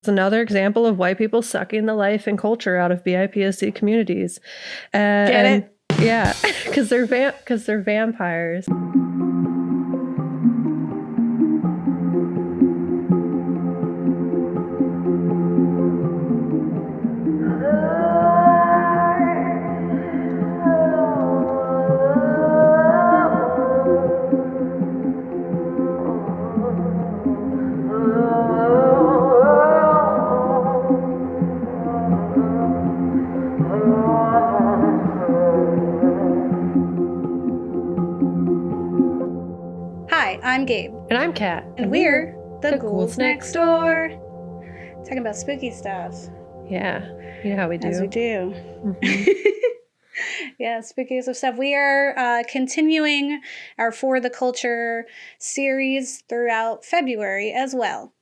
It's another example of white people sucking the life and culture out of BIPSC communities. Get it? Yeah, because they're vampires. Hi, I'm Gabe. And I'm Kat. And we're the Ghouls next door. Talking about spooky stuff. Yeah, you know how we do. As we do. Mm-hmm. Yeah, spooky stuff. We are continuing our For the Culture series throughout February as well.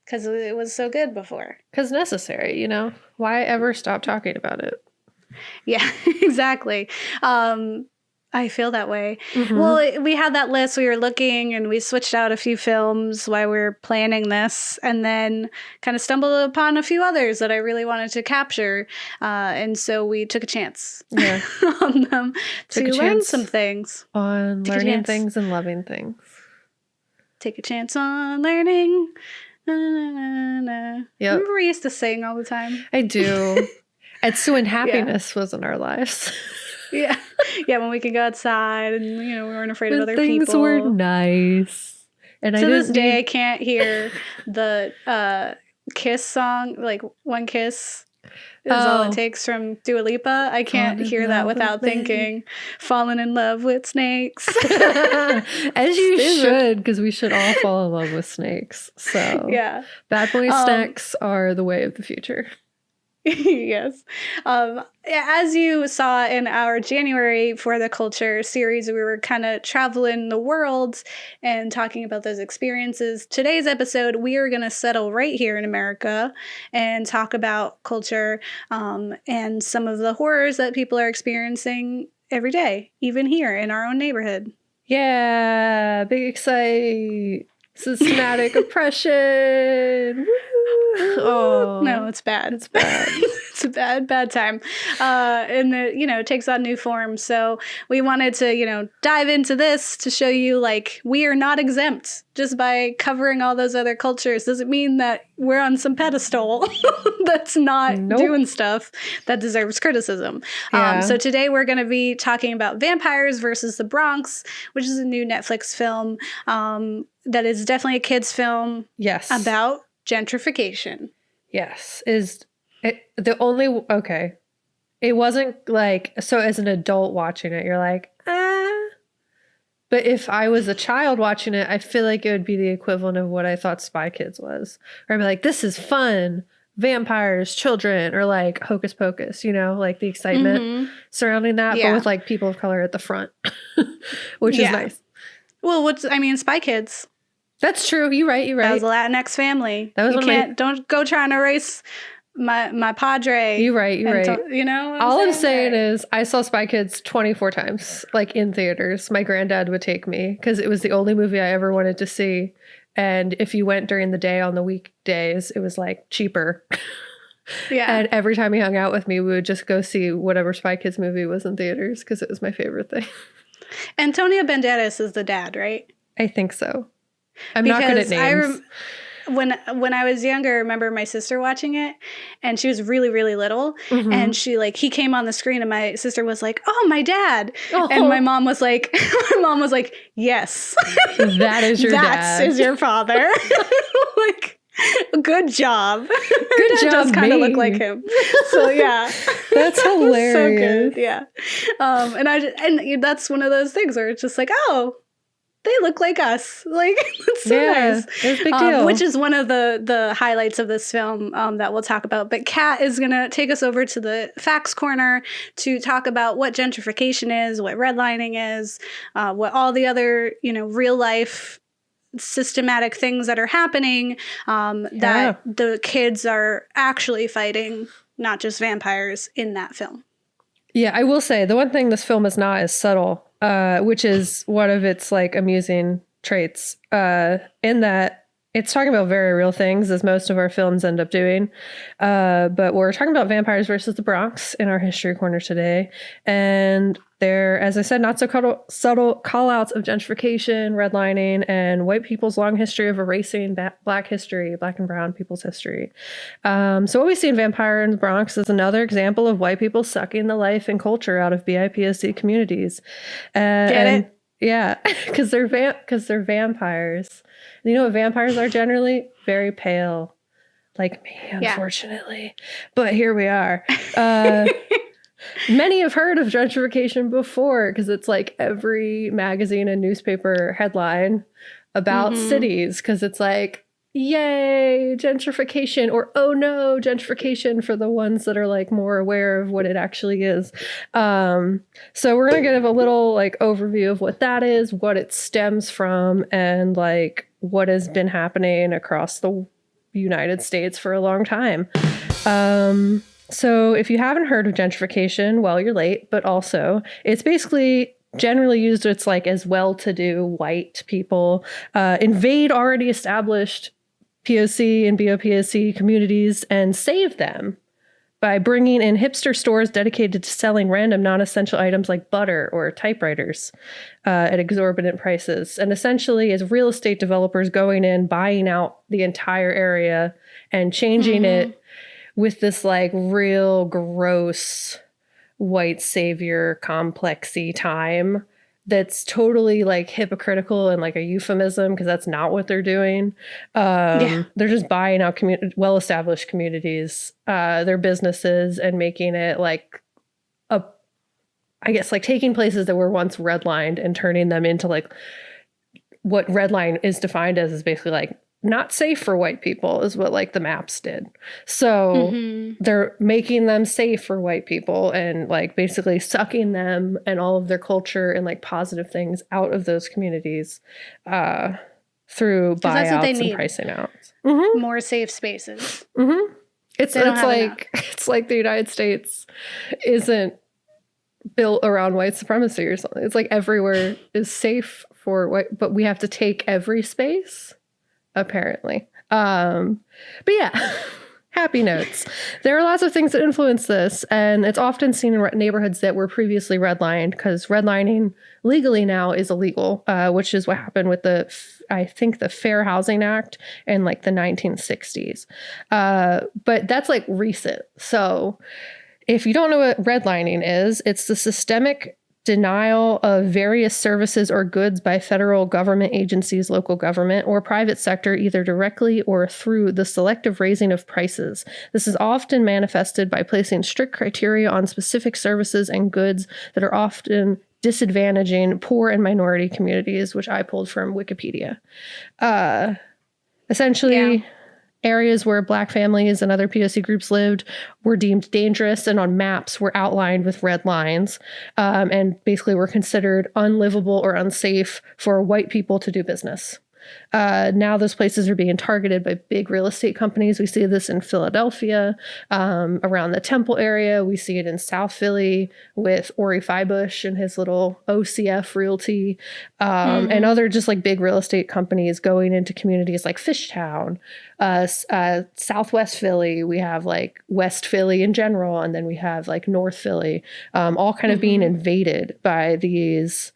Because it was so good before. Because necessary, you know? Why ever stop talking about it? Yeah, exactly. I feel that way. Mm-hmm. Well, we had that list. We were looking and we switched out a few films while we were planning this, and then kind of stumbled upon a few others that I really wanted to capture. And so we took a chance on them to learn some things. On learning things and loving things. Take a chance on learning. Na, na, na, na. Yep. Remember we used to sing all the time? I do. It's so when happiness was in our lives. Yeah. Yeah, when we could go outside and, we weren't afraid of other things people. Things were nice. And to this day, I can't hear the Kiss song, like One Kiss is all it takes from Dua Lipa. I can't hear that without thinking, falling in love with snakes. As you should, because we should all fall in love with snakes. So yeah. Bad boy snacks are the way of the future. Yes. As you saw in our January For the Culture series, we were kind of traveling the world and talking about those experiences. Today's episode, we are going to settle right here in America and talk about culture and some of the horrors that people are experiencing every day, even here in our own neighborhood. Yeah, big excite. Systematic oppression. Oh no, it's bad. It's bad. It's a bad time. And it takes on new forms. So we wanted to, dive into this to show you like we are not exempt just by covering all those other cultures. Doesn't mean that we're on some pedestal that's not doing stuff that deserves criticism. Yeah. So today we're going to be talking about Vampires versus the Bronx, which is a new Netflix film that is definitely a kid's film. Yes. About gentrification. Yes. It wasn't like, so as an adult watching it, you're like, But if I was a child watching it, I feel like it would be the equivalent of what I thought Spy Kids was. Or I'd be like, this is fun. Vampires, children, or like Hocus Pocus, like the excitement surrounding that, but with like people of color at the front, which is nice. Well, Spy Kids. That's true. You're right. That was a Latinx family. That was don't go trying to erase my padre. You're right. All I'm saying is I saw Spy Kids 24 times, like in theaters. My granddad would take me because it was the only movie I ever wanted to see. And if you went during the day on the weekdays, it was like cheaper. Yeah. And every time he hung out with me, we would just go see whatever Spy Kids movie was in theaters because it was my favorite thing. Antonio Banderas is the dad, right? I think so. I'm not good at names. When I was younger, I remember my sister watching it, and she was really, really little, and he came on the screen, and my sister was like, "Oh, my dad," and my mom was like, "Yes, that is your dad. That is your father." Like, good job. Good job. Does kind of look like him. So yeah, that's hilarious. So good. Yeah, and that's one of those things where it's just like, oh, they look like us. Like, it's so nice. It's a big deal. Which is one of the highlights of this film that we'll talk about. But Kat is going to take us over to the facts corner to talk about what gentrification is, what redlining is, what all the other, real life systematic things that are happening that the kids are actually fighting, not just vampires in that film. Yeah, I will say the one thing this film is not is subtle. Which is one of its like amusing traits in that it's talking about very real things, as most of our films end up doing. But we're talking about vampires versus the Bronx in our history corner today. And there, as I said, not so subtle call outs of gentrification, redlining, and white people's long history of erasing black history, black and brown people's history. So what we see in Vampire in the Bronx is another example of white people sucking the life and culture out of BIPOC communities. Get it? Yeah, because they're vampires. You know what vampires are generally? Very pale. Like me, unfortunately. Yeah. But here we are. Many have heard of gentrification before because it's like every magazine and newspaper headline about cities, because it's like, yay, gentrification, or oh no, gentrification for the ones that are like more aware of what it actually is. So we're going to give a little like overview of what that is, what it stems from, and like what has been happening across the United States for a long time. So if you haven't heard of gentrification, well, you're late, but also it's basically generally used, it's like as well-to-do white people invade already established POC and BOPOC communities and save them by bringing in hipster stores dedicated to selling random non-essential items like butter or typewriters at exorbitant prices. And essentially, as real estate developers going in, buying out the entire area and changing it with this like real gross white savior complexy time that's totally like hypocritical and like a euphemism, because that's not what they're doing. They're just buying out well-established communities, their businesses, and making it like I guess like taking places that were once redlined and turning them into like what redline is defined as is basically like not safe for white people, is what like the maps did. So they're making them safe for white people and like basically sucking them and all of their culture and like positive things out of those communities through buyouts and pricing outs. More safe spaces. It's like the United States isn't built around white supremacy or something. It's like everywhere is safe for white, but we have to take every space, apparently. But yeah, happy notes. There are lots of things that influence this, and it's often seen in neighborhoods that were previously redlined, because redlining legally now is illegal, which is what happened with I think the Fair Housing Act in like the 1960s. But that's like recent. So if you don't know what redlining is, it's the systemic denial of various services or goods by federal government agencies, local government, or private sector, either directly or through the selective raising of prices. This is often manifested by placing strict criteria on specific services and goods that are often disadvantaging poor and minority communities, which I pulled from Wikipedia. Essentially, areas where Black families and other POC groups lived were deemed dangerous and on maps were outlined with red lines, and basically were considered unlivable or unsafe for white people to do business. Now those places are being targeted by big real estate companies. We see this in Philadelphia, around the Temple area. We see it in South Philly with Ori Feibush and his little OCF Realty, and other just like big real estate companies going into communities like Fishtown, Southwest Philly. We have like West Philly in general, and then we have like North Philly, all kind of being invaded by these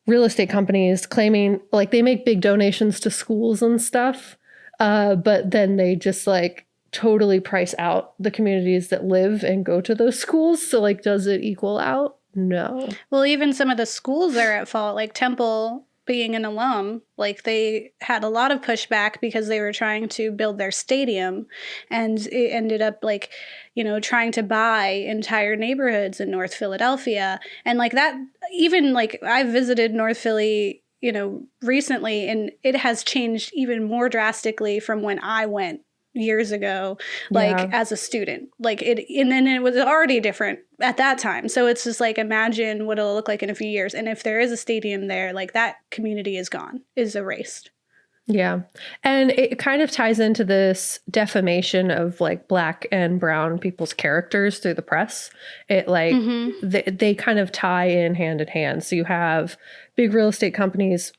real estate companies claiming like they make big donations to schools and stuff, but then they just like totally price out the communities that live and go to those schools. So like, does it equal out? No. Well, even some of the schools are at fault, like Temple being an alum, like they had a lot of pushback because they were trying to build their stadium, and it ended up like, you know, trying to buy entire neighborhoods in North Philadelphia. And like that, even like I visited North Philly, you know, recently, and it has changed even more drastically from when I went years ago, like as a student, like it, and then it was already different at that time. So it's just like, imagine what it'll look like in a few years. And if there is a stadium there, like that community is gone, is erased. Yeah. And it kind of ties into this defamation of like Black and brown people's characters through the press. It like, they kind of tie in hand. So you have big real estate companies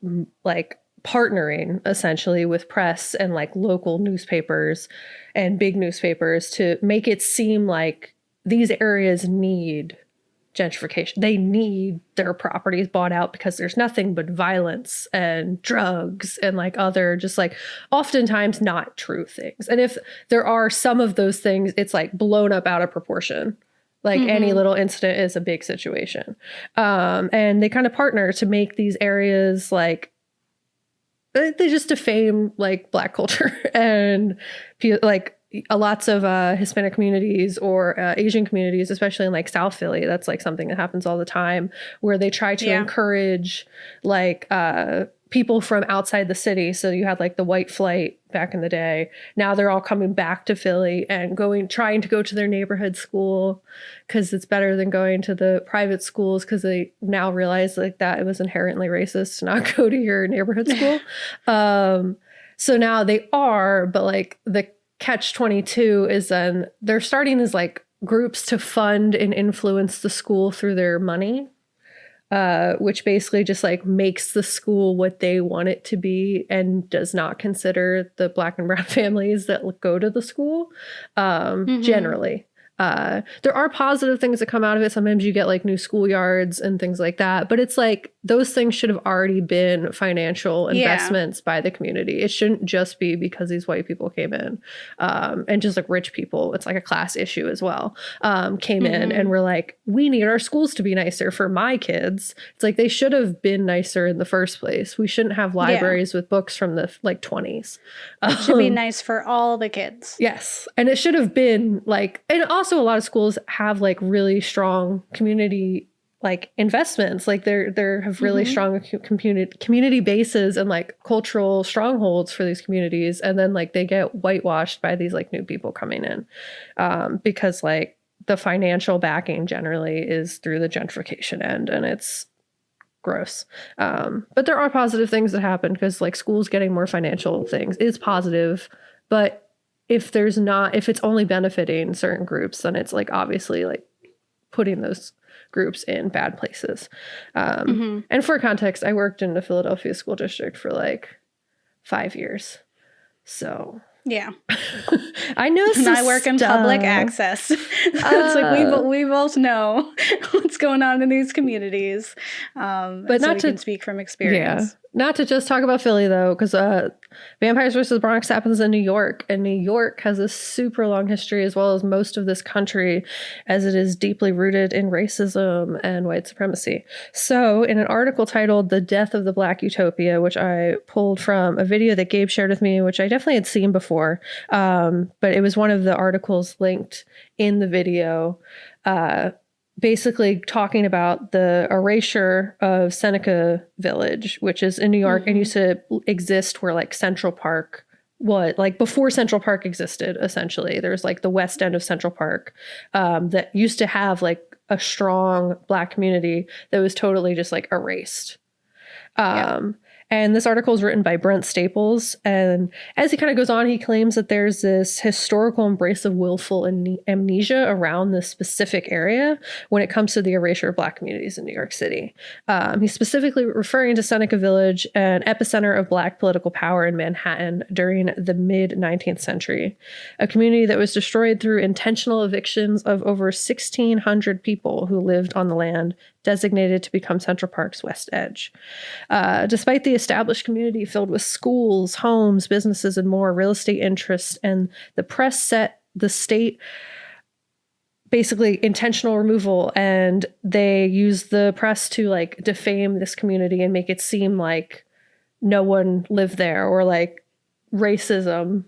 like partnering essentially with press and like local newspapers and big newspapers to make it seem like these areas need gentrification. They need their properties bought out because there's nothing but violence and drugs and like other just like oftentimes not true things. And if there are some of those things, it's like blown up out of proportion. Like any little incident is a big situation. And they kind of partner to make these areas like they just defame like Black culture and like lots of Hispanic communities or Asian communities, especially in like South Philly. That's like something that happens all the time where they try to encourage like people from outside the city. So you had like the white flight back in the day. Now they're all coming back to Philly and trying to go to their neighborhood school because it's better than going to the private schools because they now realize like that it was inherently racist to not go to your neighborhood school. So now they are, but like the catch-22 is then they're starting as like groups to fund and influence the school through their money. Which basically just like makes the school what they want it to be and does not consider the Black and brown families that go to the school generally. There are positive things that come out of it. Sometimes you get like new schoolyards and things like that. But it's like those things should have already been financial investments by the community. It shouldn't just be because these white people came in and just like rich people. It's like a class issue as well. Came in and were like, we need our schools to be nicer for my kids. It's like they should have been nicer in the first place. We shouldn't have libraries with books from the like 20s. It should be nice for all the kids. Yes. And it should have been like, and also a lot of schools have like really strong community like investments. Like they have really strong community bases and like cultural strongholds for these communities. And then like they get whitewashed by these like new people coming in because like the financial backing generally is through the gentrification end, and it's gross. But there are positive things that happen because like schools getting more financial things is positive. But if it's only benefiting certain groups, then it's like obviously like putting those groups in bad places. And for context, I worked in the Philadelphia school district for like 5 years. So yeah, I know some and I work in stuff. public access. It's like we both know what's going on in these communities. But not to speak from experience. Yeah. Not to just talk about Philly, though, because Vampires versus Bronx happens in New York. And New York has a super long history, as well as most of this country, as it is deeply rooted in racism and white supremacy. So in an article titled The Death of the Black Utopia, which I pulled from a video that Gabe shared with me, which I definitely had seen before, but it was one of the articles linked in the video, basically talking about the erasure of Seneca Village, which is in New York and used to exist where like Central Park was, like before Central Park existed, essentially. There's like the west end of Central Park that used to have like a strong Black community that was totally just like erased. And this article is written by Brent Staples. And as he kind of goes on, he claims that there's this historical embrace of willful amnesia around this specific area when it comes to the erasure of Black communities in New York City. He's specifically referring to Seneca Village, an epicenter of Black political power in Manhattan during the mid-19th century, a community that was destroyed through intentional evictions of over 1,600 people who lived on the land designated to become Central Park's west edge. Despite the established community filled with schools, homes, businesses, and more real estate interests, and the press set the state basically intentional removal, and they use the press to like defame this community and make it seem like no one lived there, or like racism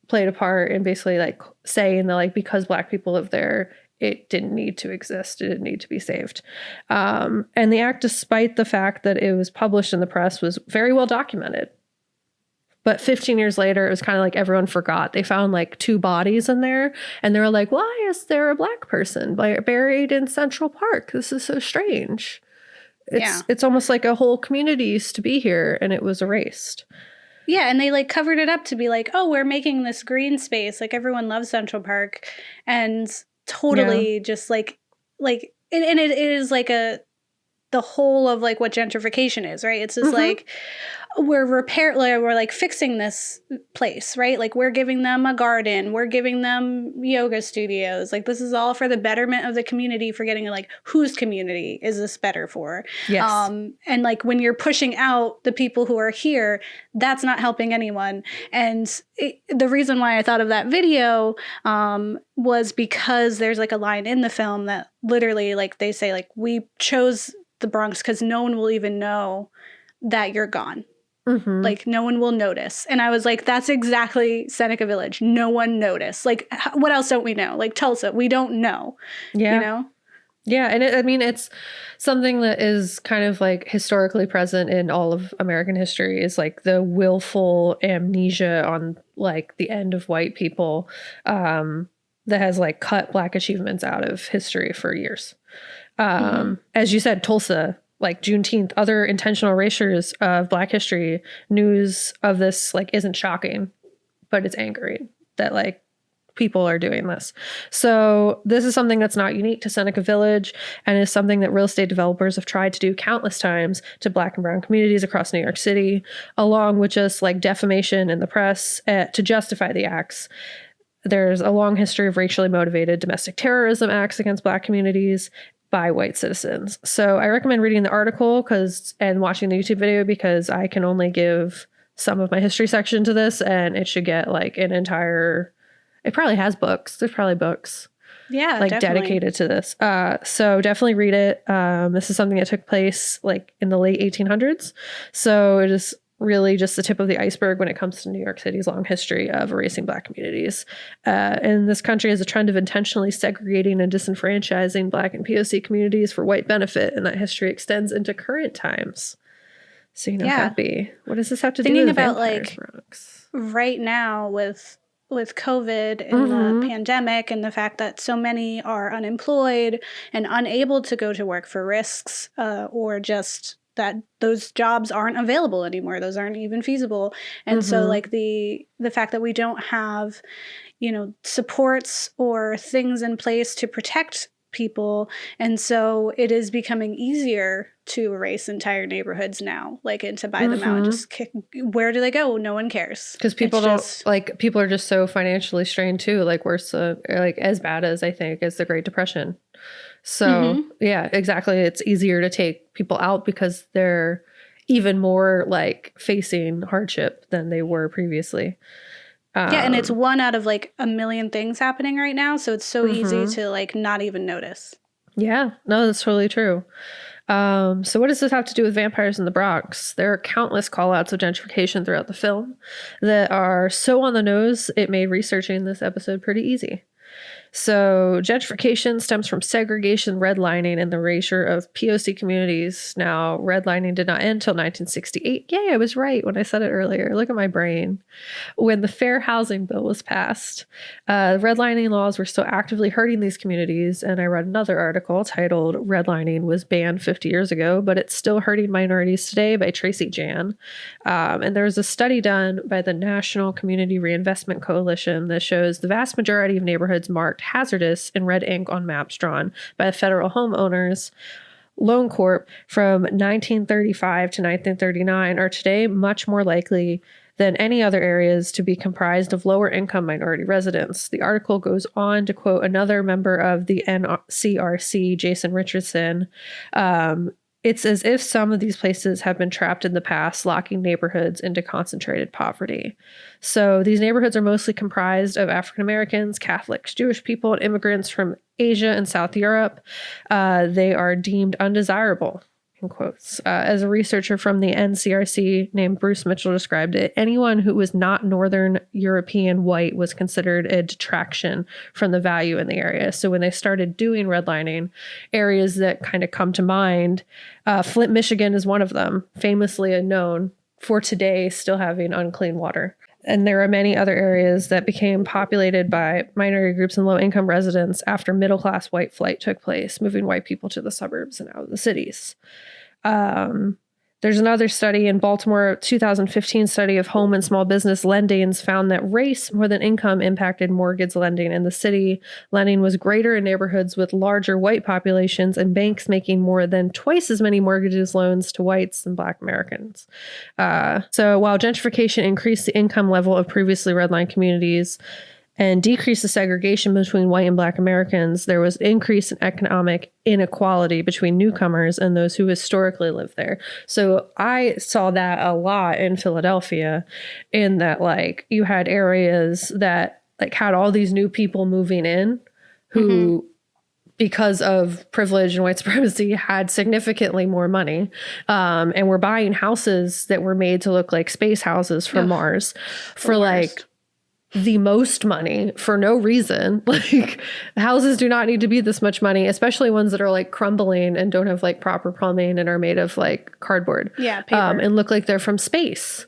played a part in basically like saying that like because Black people live there, it didn't need to exist. It didn't need to be saved. And the act, despite the fact that it was published in the press, was very well documented. But 15 years later, it was kind of like everyone forgot. They found like 2 bodies in there. And they were like, why is there a Black person buried in Central Park? This is so strange. It's almost like a whole community used to be here and it was erased. Yeah, and they like covered it up to be like, oh, we're making this green space. Like everyone loves Central Park. And totally just like and it is like the whole of like what gentrification is, right? It's just like we're like fixing this place, right? Like we're giving them a garden, we're giving them yoga studios. Like this is all for the betterment of the community, forgetting like whose community is this better for? Yes. And like when you're pushing out the people who are here, that's not helping anyone. And the reason why I thought of that video was because there's like a line in the film that literally like they say like we chose the Bronx because no one will even know that you're gone. Like no one will notice. And I was like, that's exactly Seneca Village. No one noticed. Like what else don't we know? Like Tulsa, we don't know. Yeah. You know? Yeah. And I mean, it's something that is kind of like historically present in all of American history, is like the willful amnesia on like the end of white people that has like cut Black achievements out of history for years. As you said, Tulsa, like Juneteenth, other intentional erasures of Black history, news of this like isn't shocking, but it's angering that like people are doing this. So this is something that's not unique to Seneca Village, and is something that real estate developers have tried to do countless times to Black and brown communities across New York City, along with just like defamation in the press to justify the acts. There's a long history of racially motivated domestic terrorism acts against Black communities by white citizens. So I recommend reading the article and watching the YouTube video, because I can only give some of my history section to this, and it should get like an entire, it probably has books. There's probably books. Yeah, like definitely. dedicated to this. So definitely read it. This is something that took place like in the late 1800s. So it is really just the tip of the iceberg when it comes to New York City's long history of erasing Black communities. And this country has a trend of intentionally segregating and disenfranchising Black and POC communities for white benefit, and that history extends into current times. So, happy. What does this have to do with about vampires, like Bronx? Right now with COVID and the pandemic, and the fact that so many are unemployed and unable to go to work for risks, or just that those jobs aren't available anymore. Those aren't even feasible. And so like the fact that we don't have, supports or things in place to protect people. And so it is becoming easier to erase entire neighborhoods now, like, and to buy them out and just kick. Where do they go? No one cares. Because people people are just so financially strained too, like worse, like as bad as I think as the Great Depression. So yeah, exactly. It's easier to take people out because they're even more like facing hardship than they were previously. Yeah, and it's one out of like a million things happening right now. So it's so easy to like not even notice. Yeah, no, that's totally true. So what does this have to do with vampires in the Bronx? There are countless call-outs of gentrification throughout the film that are so on the nose, it made researching this episode pretty easy. So gentrification stems from segregation, redlining, and the erasure of POC communities. Now, redlining did not end until 1968. Yay, I was right when I said it earlier. Look at my brain. When the Fair Housing Bill was passed, redlining laws were still actively hurting these communities. And I read another article titled "Redlining was banned 50 years ago, but it's still hurting minorities today" by Tracy Jan. And there was a study done by the National Community Reinvestment Coalition that shows the vast majority of neighborhoods marked hazardous in red ink on maps drawn by the Federal Homeowners Loan Corp from 1935 to 1939 are today much more likely than any other areas to be comprised of lower income minority residents. The article goes on to quote another member of the NCRC, Jason Richardson. It's as if some of these places have been trapped in the past, locking neighborhoods into concentrated poverty. So these neighborhoods are mostly comprised of African Americans, Catholics, Jewish people, and immigrants from Asia and South Europe. They are deemed undesirable, in quotes. As a researcher from the NCRC named Bruce Mitchell described it, anyone who was not Northern European white was considered a detraction from the value in the area. So when they started doing redlining, areas that kind of come to mind, Flint, Michigan is one of them, famously known for today still having unclean water. And there are many other areas that became populated by minority groups and low-income residents after middle-class white flight took place, moving white people to the suburbs and out of the cities. There's another study in Baltimore, 2015 study of home and small business lendings found that race more than income impacted mortgage lending in the city. Lending was greater in neighborhoods with larger white populations and banks making more than twice as many mortgages loans to whites than Black Americans. So while gentrification increased the income level of previously redlined communities and decreased the segregation between white and Black Americans, there was increase in economic inequality between newcomers and those who historically lived there. So I saw that a lot in Philadelphia, in that like you had areas that like had all these new people moving in who, because of privilege and white supremacy, had significantly more money, and were buying houses that were made to look like space houses from Mars for like the most money for no reason. Like, houses do not need to be this much money, especially ones that are like crumbling and don't have like proper plumbing and are made of like cardboard, paper. And look like they're from space.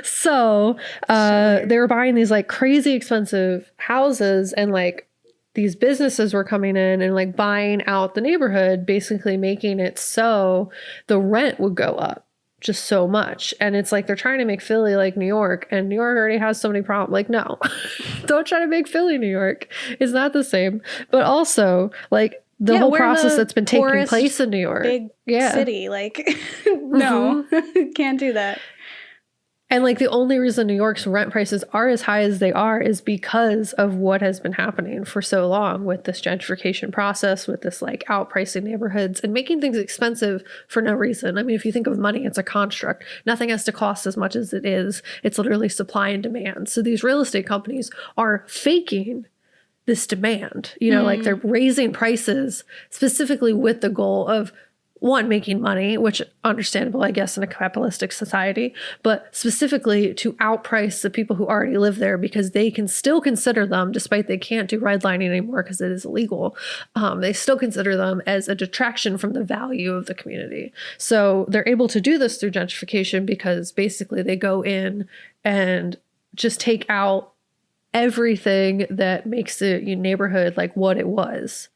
So they were buying these like crazy expensive houses, and like these businesses were coming in and like buying out the neighborhood, basically making it so the rent would go up just so much. And it's like they're trying to make Philly like New York, and New York already has so many problems. Like, no, don't try to make Philly New York. It's not the same. But also, like, the whole process that's been taking place in New York. Big city. Like, no, can't do that. And like the only reason New York's rent prices are as high as they are is because of what has been happening for so long with this gentrification process, with this like outpricing neighborhoods and making things expensive for no reason. I mean, if you think of money, it's a construct. Nothing has to cost as much as it is. It's literally supply and demand. So these real estate companies are faking this demand, you know, like they're raising prices specifically with the goal of, one, making money, which understandable, I guess, in a capitalistic society, but specifically to outprice the people who already live there, because they can still consider them, despite they can't do redlining anymore because it is illegal. They still consider them as a detraction from the value of the community. So they're able to do this through gentrification because basically they go in and just take out everything that makes the neighborhood like what it was.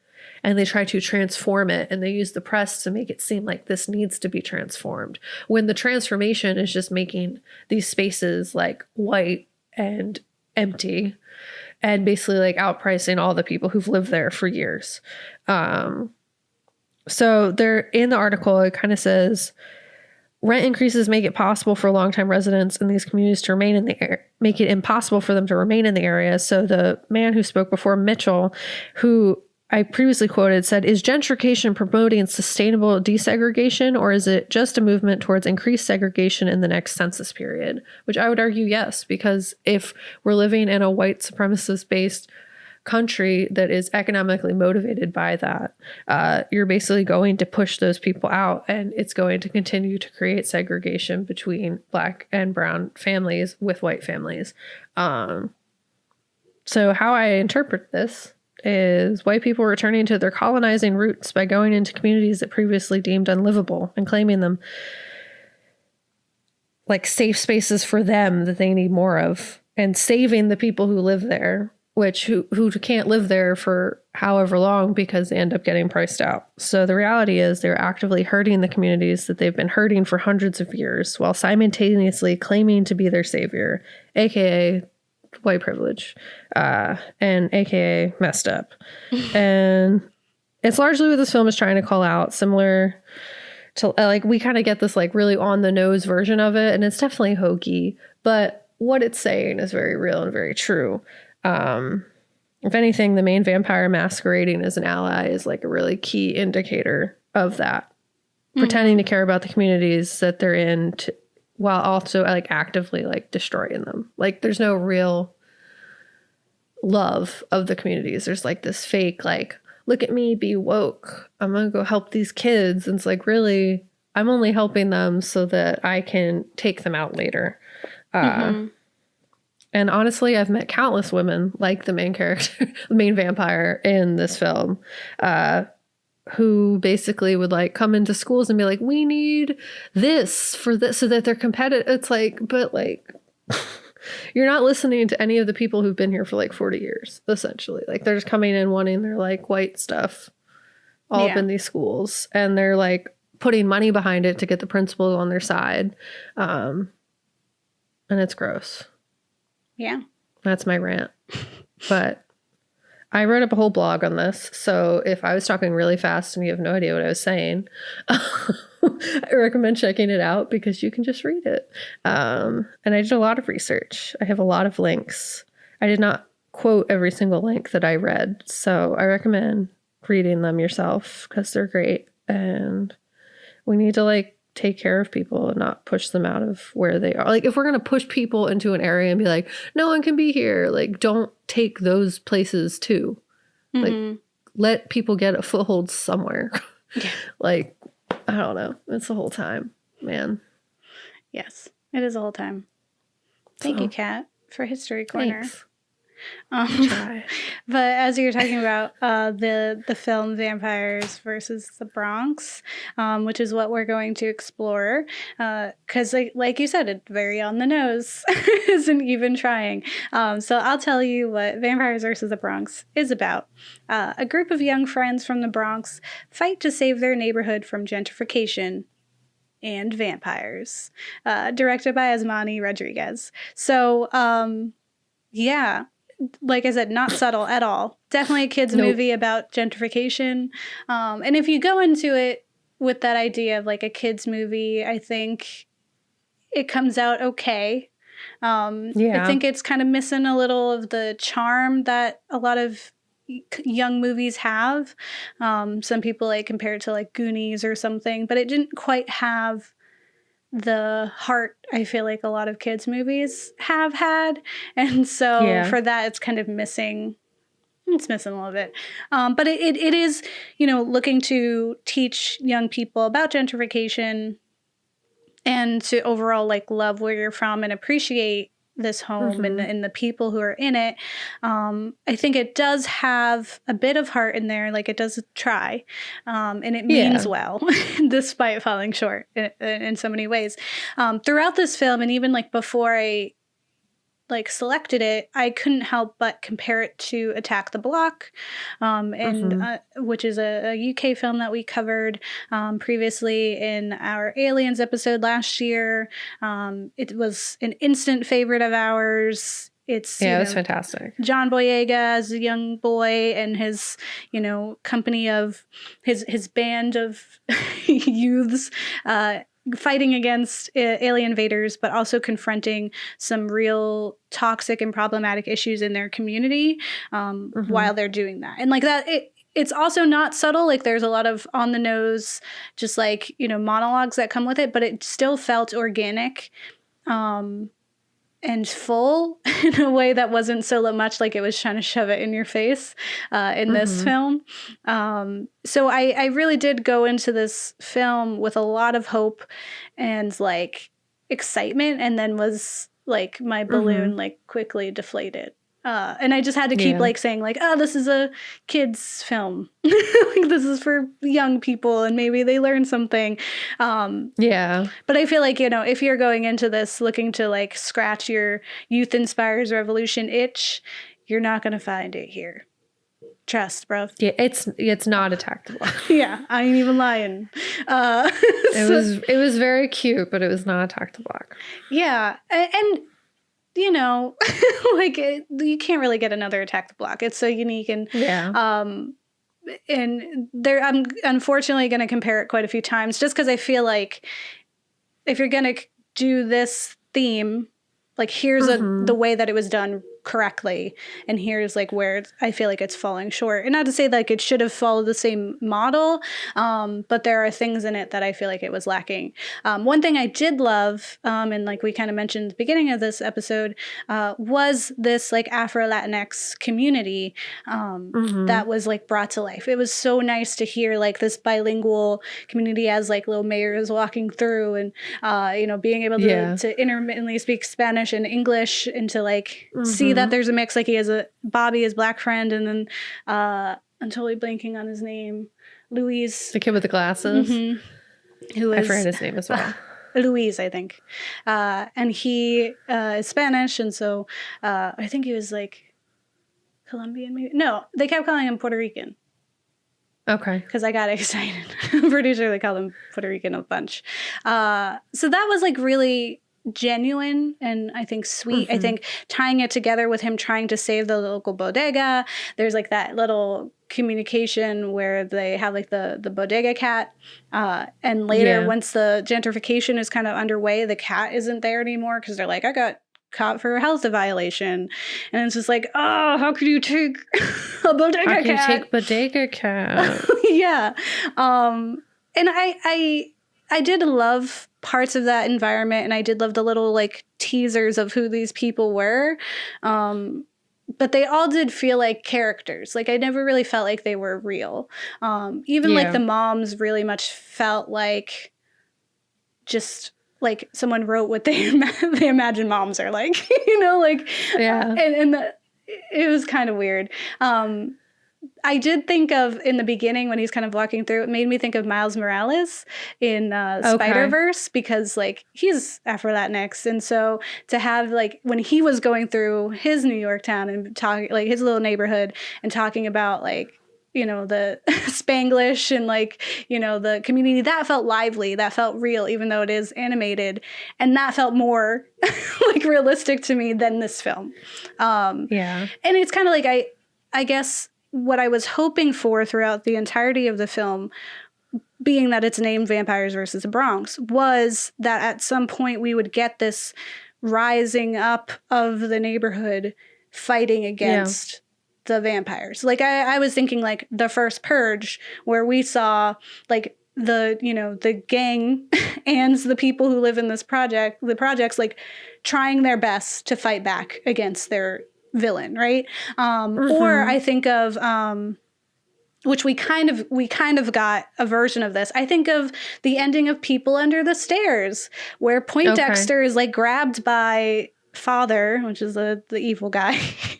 And they try to transform it, and they use the press to make it seem like this needs to be transformed, when the transformation is just making these spaces like white and empty, and basically like outpricing all the people who've lived there for years. So there, in the article, it kind of says, rent increases make it possible for longtime residents in these communities to remain in the area, make it impossible for them to remain in the area. So the man who spoke before, Mitchell, who I previously quoted, said, is gentrification promoting sustainable desegregation, or is it just a movement towards increased segregation in the next census period? Which I would argue yes, because if we're living in a white supremacist-based country that is economically motivated by that, you're basically going to push those people out, and it's going to continue to create segregation between Black and brown families with white families. So how I interpret this is white people returning to their colonizing roots by going into communities that previously deemed unlivable and claiming them like safe spaces for them that they need more of, and saving the people who live there, who can't live there for however long because they end up getting priced out. So the reality is they're actively hurting the communities that they've been hurting for hundreds of years, while simultaneously claiming to be their savior, aka white privilege, and aka messed up. And it's largely what this film is trying to call out, similar to like, we kind of get this like really on the nose version of it, and it's definitely hokey, but what it's saying is very real and very true. If anything, the main vampire masquerading as an ally is like a really key indicator of that, pretending to care about the communities that they're in while also like actively like destroying them. Like, there's no real love of the communities. There's like this fake, like, look at me, be woke, I'm gonna go help these kids. And it's like, really, I'm only helping them so that I can take them out later. And honestly, I've met countless women like the main character, the main vampire in this film, who basically would like come into schools and be like, we need this for this so that they're competitive. It's like, but like, you're not listening to any of the people who've been here for like 40 years, essentially. Like, they're just coming in wanting their like white stuff all up in these schools. And they're like putting money behind it to get the principals on their side. And it's gross. Yeah. That's my rant. But I wrote up a whole blog on this. So if I was talking really fast and you have no idea what I was saying, I recommend checking it out because you can just read it. And I did a lot of research. I have a lot of links. I did not quote every single link that I read. So I recommend reading them yourself because they're great. And we need to like take care of people and not push them out of where they are. Like if we're going to push people into an area and be like, no one can be here, like don't take those places too. Like let people get a foothold somewhere. Yeah. Like, I don't know. It's the whole time, man. Yes, it is the whole time. Thank you, Kat, for History Corner. Thanks. But as you were talking about the film Vampires versus the Bronx, which is what we're going to explore, because like you said, it's very on the nose, isn't even trying. So I'll tell you what Vampires versus the Bronx is about. A group of young friends from the Bronx fight to save their neighborhood from gentrification and vampires. Directed by Asmani Rodriguez. So, yeah. Like I said, not subtle at all. Definitely a kid's movie about gentrification. And if you go into it with that idea of like a kid's movie, I think it comes out okay. I think it's kind of missing a little of the charm that a lot of young movies have. Some people like compare it to like Goonies or something, but it didn't quite have the heart I feel like a lot of kids' movies have had. And so for that, it's kind of missing. It's missing a little bit. But it is, looking to teach young people about gentrification and to overall like love where you're from and appreciate this home and the people who are in it. I think it does have a bit of heart in there, like it does try, and it means well, despite falling short in so many ways. Throughout this film, and even like before I like selected it, I couldn't help but compare it to Attack the Block, which is a UK film that we covered previously in our Aliens episode last year. It was an instant favorite of ours. It's it was fantastic. John Boyega as a young boy and his company of his band of youths fighting against alien invaders, but also confronting some real toxic and problematic issues in their community while they're doing that. And like that, it's also not subtle. Like there's a lot of on the nose, just like, monologues that come with it, but it still felt organic and full in a way that wasn't so much like it was trying to shove it in your face in this film. So I really did go into this film with a lot of hope and like excitement, and then was like my balloon like quickly deflated. And I just had to keep like saying like, oh, this is a kid's film. Like this is for young people and maybe they learn something. But I feel like, if you're going into this looking to like scratch your youth inspires revolution itch, you're not going to find it here. Trust, bro. Yeah, it's not Attack the Block. Yeah, I ain't even lying. It was very cute, but it was not Attack the Block. Yeah, and like you can't really get another Attack the Block. It's so unique, and and there I'm unfortunately going to compare it quite a few times, just because I feel like if you're going to do this theme, like here's the way that it was done correctly, and here's like where I feel like it's falling short. And not to say like it should have followed the same model, but there are things in it that I feel like it was lacking. One thing I did love, and like we kind of mentioned at the beginning of this episode, was this like Afro-Latinx community that was like brought to life. It was so nice to hear like this bilingual community as like Lil Mayor is walking through, and being able to intermittently speak Spanish and English, and to like see that there's a mix. Like he has Bobby, his black friend, and then I'm totally blanking on his name, Luis, the kid with the glasses, who is, I forget his name as well. Luis, I think, and he is Spanish, and so I think he was like Colombian, maybe. No, they kept calling him Puerto Rican. Okay. because I got excited. I'm pretty sure they call them Puerto Rican a bunch. So that was like really genuine and I think sweet. I think tying it together with him trying to save the local bodega. There's like that little communication where they have like the bodega cat. And later, once the gentrification is kind of underway, the cat isn't there anymore because they're like, I got caught for a health violation, and it's just like, oh, how could you take a bodega cat? How can you take bodega cat? Yeah. And I did love parts of that environment, and I did love the little like teasers of who these people were. But they all did feel like characters. Like I never really felt like they were real. Even like the moms really much felt like just like someone wrote what they imagine moms are like, you know, like, it was kind of weird. I did think of in the beginning when he's kind of walking through, it made me think of Miles Morales in Spider-Verse, because like he's Afro-Latinx. And so to have like when he was going through his New York town and talking like his little neighborhood and talking about like, you know, the Spanglish and like, you know, the community, that felt lively, that felt real, even though it is animated. And that felt more like realistic to me than this film. And it's kind of like, I guess what I was hoping for throughout the entirety of the film, being that it's named Vampires versus the Bronx, was that at some point we would get this rising up of the neighborhood fighting against the vampires. Like I was thinking like the first Purge, where we saw like the, you know, the gang and the people who live in the projects like trying their best to fight back against their villain, right? Or I think of which we kind of got a version of this. I think of the ending of People Under the Stairs, where Poindexter is like grabbed by Father, which is the evil guy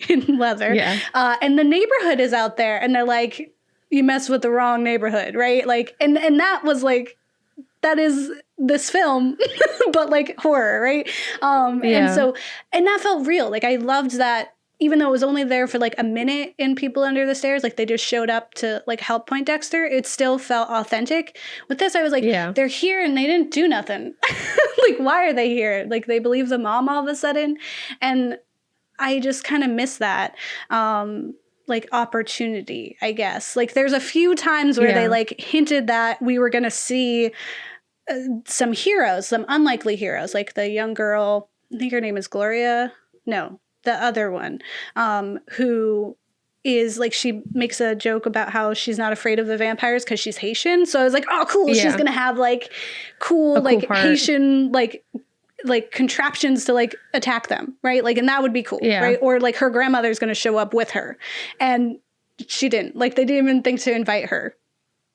in leather, and the neighborhood is out there, and they're like, you mess with the wrong neighborhood, right? Like, and that was like, that is this film, but like horror, right? And so, and that felt real. Like I loved that. Even though it was only there for like a minute in People Under the Stairs, like they just showed up to like help Poindexter, it still felt authentic. With this, I was like, they're here and they didn't do nothing. Like, why are they here? Like, they believe the mom all of a sudden. And I just kind of miss that, like, opportunity, I guess. Like, there's a few times where they like hinted that we were going to see some heroes, some unlikely heroes, like the young girl, I think her name is Gloria. No. The other one, who is like, she makes a joke about how she's not afraid of the vampires because she's Haitian. So I was like, oh, cool. She's going to have like cool like Haitian, like contraptions to like attack them. Right. Like, and that would be cool. Right. Or like her grandmother's going to show up with her, and she didn't. Like, they didn't even think to invite her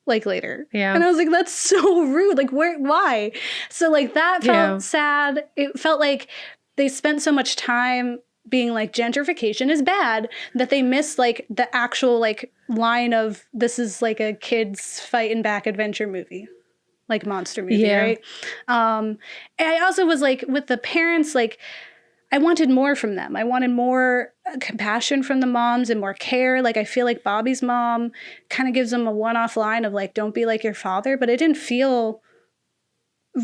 like later. And I was like, that's so rude. Like, why? So like that felt sad. It felt like they spent so much time being like, gentrification is bad, that they missed like the actual like line of, this is like a kids fighting back adventure movie, like monster movie, right? And I also was like, with the parents, like I wanted more from them. I wanted more compassion from the moms and more care. Like I feel like Bobby's mom kind of gives them a one-off line of like, don't be like your father, but it didn't feel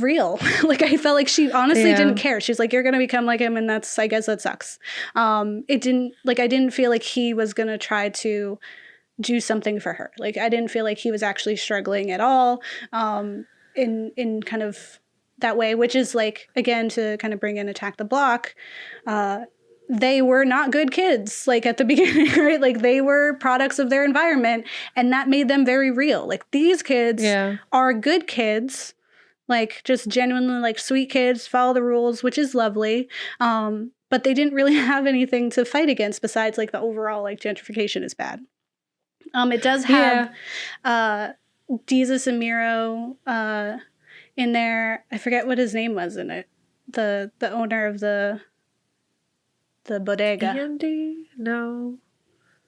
real. Like I felt like she honestly didn't care. She's like, you're gonna become like him, and that's, I guess that sucks. It didn't, like, I didn't feel like he was gonna try to do something for her. Like I didn't feel like he was actually struggling at all, in kind of that way, which is like, again, to kind of bring in Attack the Block, they were not good kids, like at the beginning, right? Like they were products of their environment, and that made them very real. Like these kids are good kids, like just genuinely like sweet kids, follow the rules, which is lovely. But they didn't really have anything to fight against besides like the overall like gentrification is bad. It does have Jesus and Miro in there. I forget what his name was in it. The owner of the bodega. Andy? No.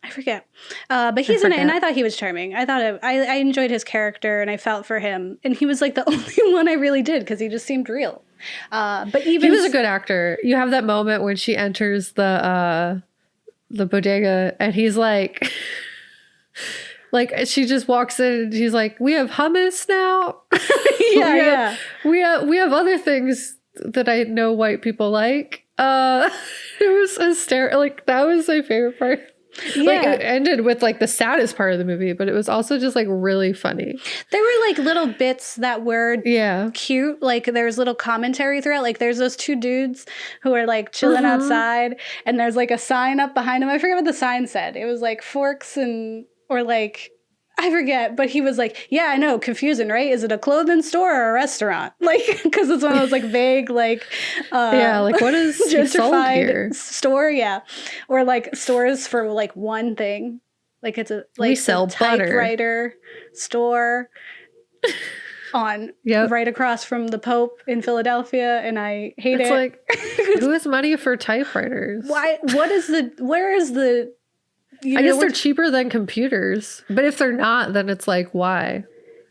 I forget. But he's in it, and I thought he was charming. I thought I enjoyed his character, and I felt for him. And he was like the only one I really did, because he just seemed real. But even he was a good actor. You have that moment when she enters the bodega, and he's like, Like she just walks in and she's like, "We have hummus now." Yeah, we have other things that I know white people like. It was hysterical. Like that was my favorite part. Yeah. Like it ended with like the saddest part of the movie, but it was also just like really funny. There were like little bits that were Yeah. cute. Like there's little commentary throughout. Like there's those two dudes who are like chilling outside, and there's like a sign up behind them. I forget what the sign said. It was like forks or like, I forget, but he was like, yeah, I know, confusing, right? Is it a clothing store or a restaurant? Like, because it's one of those like vague, like, like what is gentrified here? Store, yeah, or like stores for like one thing, like it's a like we sell typewriter store on right across from the Pope in Philadelphia, and I hate it. Like, who has money for typewriters? Why? Where is the? I guess they're cheaper than computers, but if they're not, then it's like, why?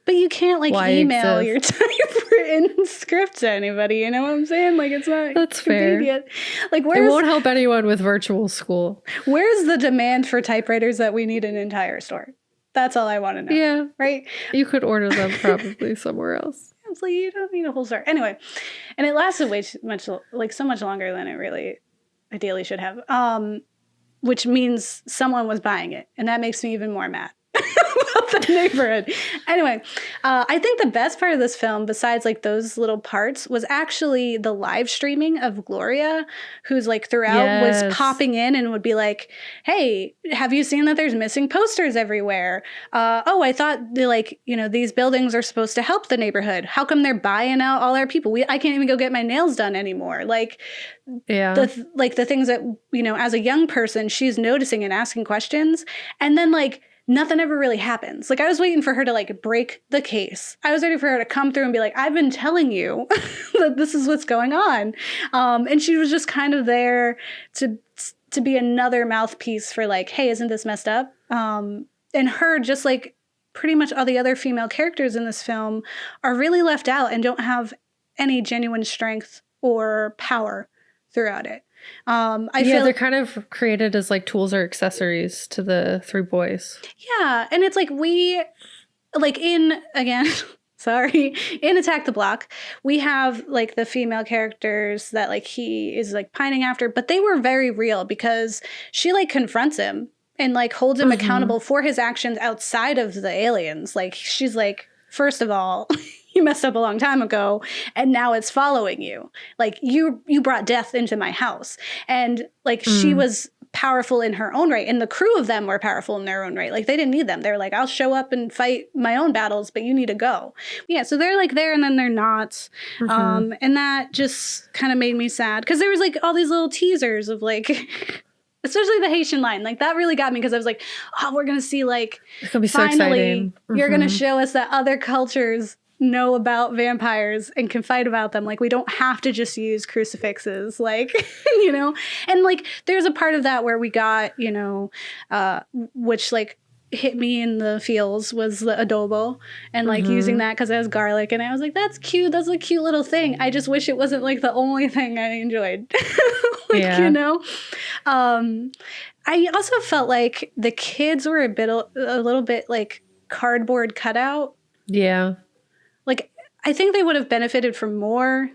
But you can't like email your typewritten script to anybody. You know what I'm saying? Like it's not. That's convenient. Fair. Like it won't help anyone with virtual school. Where's the demand for typewriters that we need an entire store? That's all I want to know. Yeah, right. You could order them probably somewhere else. It's like you don't need a whole store anyway, and it lasted way too much, like so much longer than it really ideally should have. Which means someone was buying it. And that makes me even more mad about the neighborhood. Anyway, I think the best part of this film, besides like those little parts, was actually the live streaming of Gloria, who's like throughout was popping in and would be like, hey, have you seen that there's missing posters everywhere? Oh, I thought these buildings are supposed to help the neighborhood. How come they're buying out all our people? I can't even go get my nails done anymore. Like, the things that, as a young person, she's noticing and asking questions. And then like nothing ever really happens. Like I was waiting for her to like break the case. I was waiting for her to come through and be like, I've been telling you that this is what's going on. And she was just kind of there to be another mouthpiece for like, hey, isn't this messed up? And her, just like pretty much all the other female characters in this film, are really left out and don't have any genuine strength or power throughout it. I feel they're kind of created as like tools or accessories to the three boys. Yeah, and it's like in Attack the Block, we have like the female characters that like he is like pining after, but they were very real because she like confronts him and like holds him accountable for his actions outside of the aliens. Like she's like, first of all, you messed up a long time ago and now it's following you. Like you brought death into my house. And like she was powerful in her own right. And the crew of them were powerful in their own right. Like they didn't need them. They were like, I'll show up and fight my own battles, but you need to go. Yeah. So they're like there and then they're not. And that just kind of made me sad because there was like all these little teasers of like, especially the Haitian line. Like that really got me because I was like, oh, we're going to see like, it's going to be so exciting. You're going to show us that other cultures know about vampires and can fight about them. Like we don't have to just use crucifixes, like, and like there's a part of that where we got, which like hit me in the feels was the adobo and like using that because it has garlic and I was like, that's cute. That's a cute little thing. I just wish it wasn't like the only thing I enjoyed. I also felt like the kids were a little bit like cardboard cutout. Yeah. Like, I think they would have benefited from more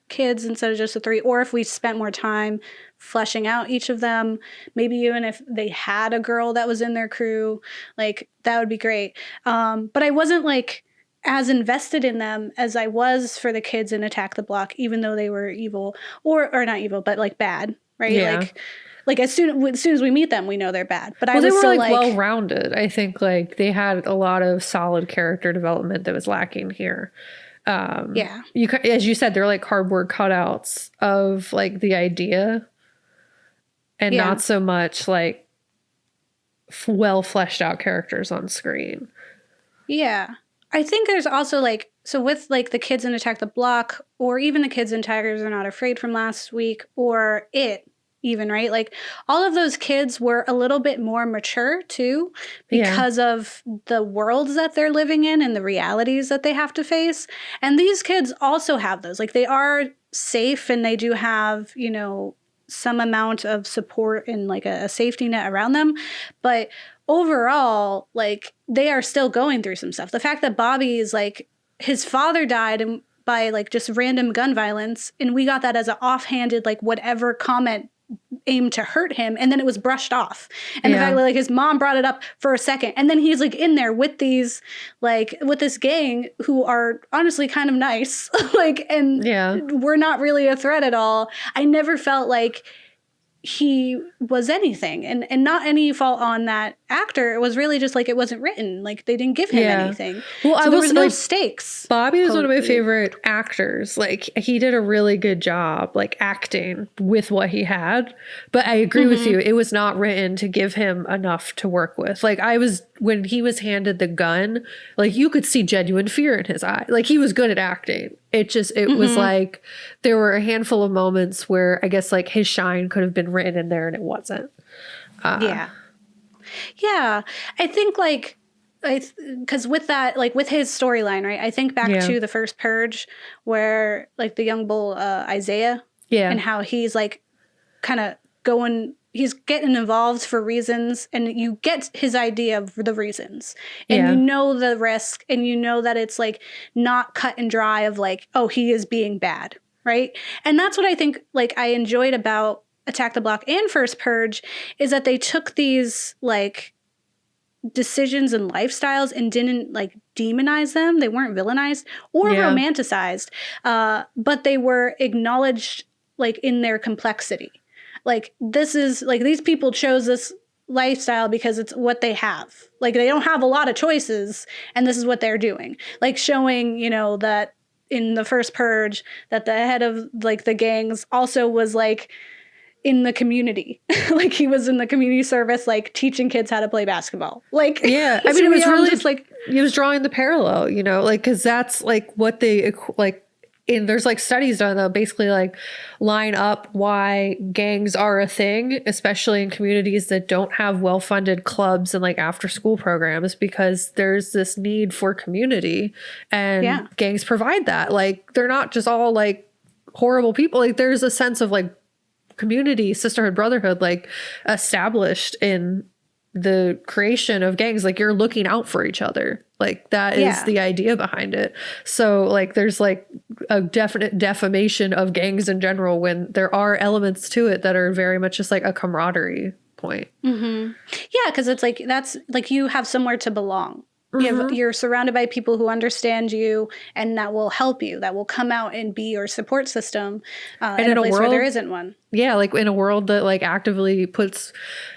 kids instead of just the three, or if we spent more time fleshing out each of them, maybe even if they had a girl that was in their crew, like, that would be great. But I wasn't, like, as invested in them as I was for the kids in Attack the Block, even though they were evil, or not evil, but, like, bad, right? Yeah. Like as soon as we meet them, we know they're bad. But I was they were still like well-rounded. I think like they had a lot of solid character development that was lacking here. As you said, they're like cardboard cutouts of like the idea, and not so much like well fleshed out characters on screen. Yeah, I think there's also like with like the kids in Attack the Block, or even the kids in Tigers Are Not Afraid from last week, or It. Even, right? Like all of those kids were a little bit more mature too because of the worlds that they're living in and the realities that they have to face. And these kids also have those. Like they are safe and they do have, some amount of support and like a safety net around them. But overall, like they are still going through some stuff. The fact that Bobby is like, his father died and by like just random gun violence, and we got that as an offhanded like whatever comment aimed to hurt him, and then it was brushed off. And the fact that like his mom brought it up for a second, and then he's like in there with these like with this gang who are honestly kind of nice, like, and we're not really a threat at all. I never felt like he was anything, and not any fault on that actor. It was really just like it wasn't written, like they didn't give him anything. Well, so there was no stakes. Bobby is one of my favorite actors. Like he did a really good job like acting with what he had, but I agree with you, it was not written to give him enough to work with. Like when he was handed the gun, like you could see genuine fear in his eye. Like he was good at acting. It was like there were a handful of moments where I guess like his shine could have been written in there and it wasn't. Yeah. I think like, because with that, like with his storyline, right? I think back to the first Purge where like the young bull, Isaiah, and how he's like kind of he's getting involved for reasons, and you get his idea of the reasons, and you know the risk, and you know that it's like not cut and dry of like, oh, he is being bad, right? And that's what I think like I enjoyed about Attack the Block and First Purge, is that they took these like decisions and lifestyles and didn't like demonize them. They weren't villainized or romanticized, but they were acknowledged like in their complexity. Like this is like these people chose this lifestyle because it's what they have. Like they don't have a lot of choices, and this is what they're doing. Like showing, you know, that in the first Purge that the head of like the gangs also was like in the community. Like he was in the community service, like teaching kids how to play basketball. Like, I mean, it was really just like, he was drawing the parallel, you know, like, cause that's like what they like there's like studies done that basically like line up why gangs are a thing, especially in communities that don't have well-funded clubs and like after school programs, because there's this need for community, and gangs provide that. Like they're not just all like horrible people. Like there's a sense of like community, sisterhood, brotherhood, like established in the creation of gangs. Like you're looking out for each other. Like that is the idea behind it. So like there's like a definite defamation of gangs in general when there are elements to it that are very much just like a camaraderie point. Yeah, because it's like that's like you have somewhere to belong. You're surrounded by people who understand you and that will help you, that will come out and be your support system in a place where there isn't one. Yeah, like in a world that like actively puts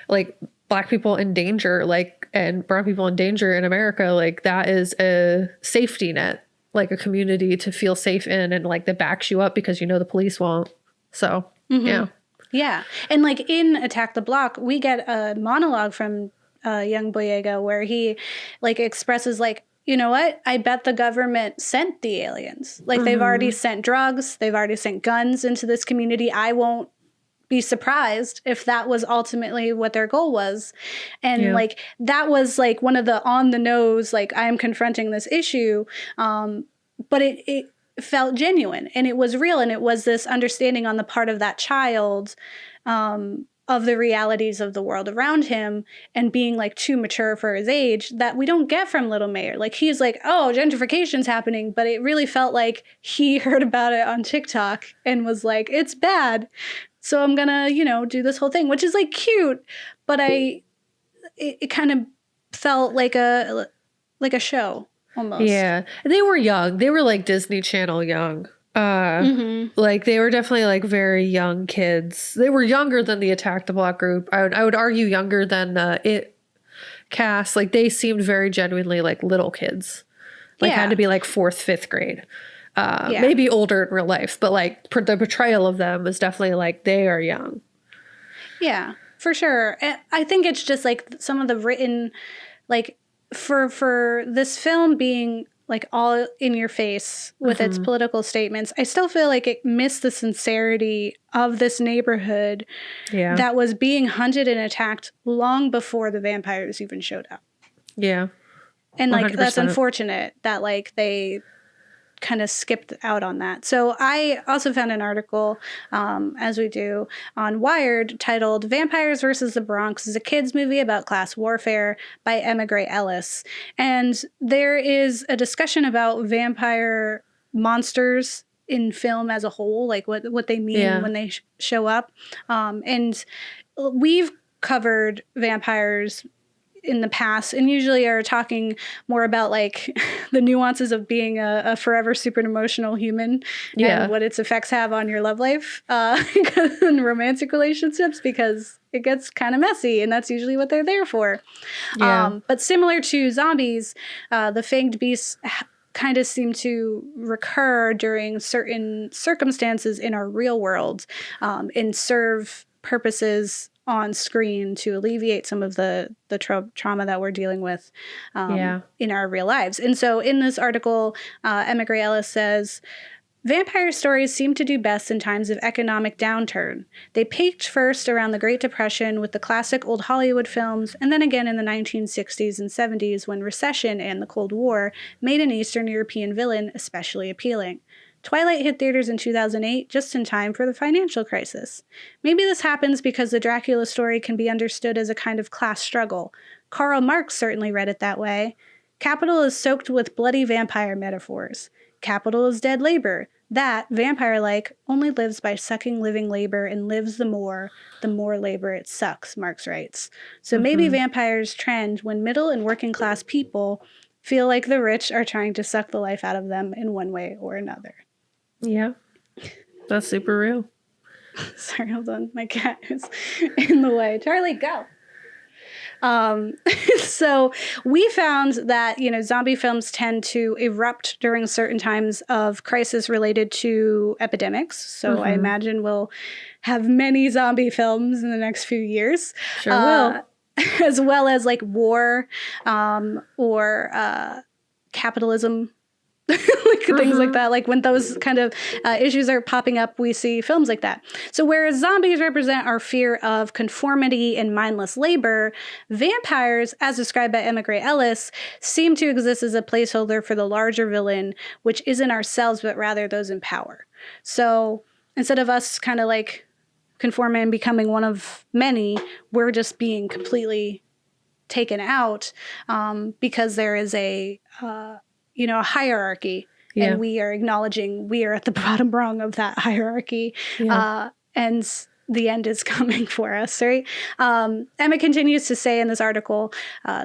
like Black people in danger, like, and brown people in danger in America, like that is a safety net, like a community to feel safe in, and like that backs you up because you know the police won't. So, Yeah. And like in Attack the Block, we get a monologue from young Boyega where he like expresses like, you know what? I bet the government sent the aliens. Like they've already sent drugs. They've already sent guns into this community. I won't be surprised if that was ultimately what their goal was. And like, that was like one of the on the nose, like I am confronting this issue. But it felt genuine and it was real. And it was this understanding on the part of that child, of the realities of the world around him, and being like too mature for his age that we don't get from Little Mayor. Like he's like, oh, gentrification's happening. But it really felt like he heard about it on TikTok and was like, it's bad. So I'm gonna, you know, do this whole thing, which is like cute. But it kind of felt like a show almost. Yeah. And they were young. They were like Disney Channel young. Like they were definitely like very young kids. They were younger than the Attack the Block group. I would argue younger than the It cast. Like they seemed very genuinely like little kids. Like had to be like 4th, 5th grade. Maybe older in real life, but like the portrayal of them was definitely like they are young. Yeah, for sure. I think it's just like some of the written, like for this film being like all in your face with its political statements, I still feel like it missed the sincerity of this neighborhood that was being hunted and attacked long before the vampires even showed up. Yeah. And like 100%. that's unfortunate that like they kind of skipped out on that. So I also found an article, as we do, on Wired titled Vampires versus the Bronx is a kids movie about class warfare by Emma Gray Ellis. And there is a discussion about vampire monsters in film as a whole, like what they mean when they show up. And we've covered vampires in the past and usually are talking more about like the nuances of being a forever super emotional human and what its effects have on your love life and romantic relationships, because it gets kind of messy and that's usually what they're there for. But similar to zombies, the fanged beasts kind of seem to recur during certain circumstances in our real world and serve purposes on screen to alleviate some of the trauma that we're dealing with in our real lives. And so in this article, Emma Gray Ellis says, vampire stories seem to do best in times of economic downturn. They peaked first around the Great Depression with the classic old Hollywood films, and then again in the 1960s and 70s when recession and the Cold War made an Eastern European villain especially appealing. Twilight hit theaters in 2008, just in time for the financial crisis. Maybe this happens because the Dracula story can be understood as a kind of class struggle. Karl Marx certainly read it that way. Capital is soaked with bloody vampire metaphors. Capital is dead labor. That, vampire-like, only lives by sucking living labor and lives the more labor it sucks, Marx writes. So maybe vampires trend when middle and working class people feel like the rich are trying to suck the life out of them in one way or another. Yeah, that's super real. Sorry, hold on. My cat is in the way. Charlie, go. So we found that, zombie films tend to erupt during certain times of crisis related to epidemics. So I imagine we'll have many zombie films in the next few years. Sure will. As well as like war or capitalism. Things like that. Like when those kind of issues are popping up, we see films like that. So whereas zombies represent our fear of conformity and mindless labor, vampires, as described by Emma Gray Ellis, seem to exist as a placeholder for the larger villain, which isn't ourselves, but rather those in power. So instead of us kind of like conforming and becoming one of many, we're just being completely taken out because there is a hierarchy, and we are acknowledging we are at the bottom rung of that hierarchy, and the end is coming for us, right? Emma continues to say in this article,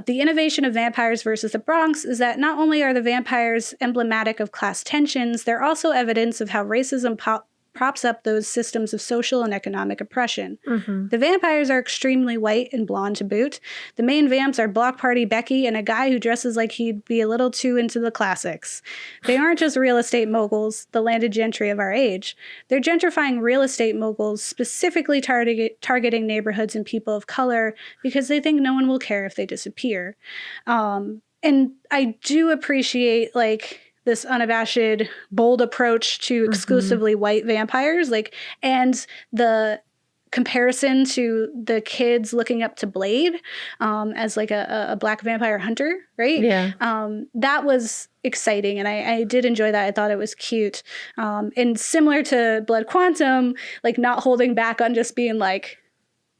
the innovation of vampires versus the Bronx is that not only are the vampires emblematic of class tensions, they're also evidence of how racism props up those systems of social and economic oppression. The vampires are extremely white and blonde to boot. The main vamps are Block Party Becky and a guy who dresses like he'd be a little too into the classics. They aren't just real estate moguls, the landed gentry of our age. They're gentrifying real estate moguls, specifically targeting neighborhoods and people of color because they think no one will care if they disappear. And I do appreciate, this unabashed, bold approach to exclusively white vampires, and the comparison to the kids looking up to Blade as a black vampire hunter, right? Yeah. That was exciting, and I did enjoy that. I thought it was cute. And similar to Blood Quantum, not holding back on just being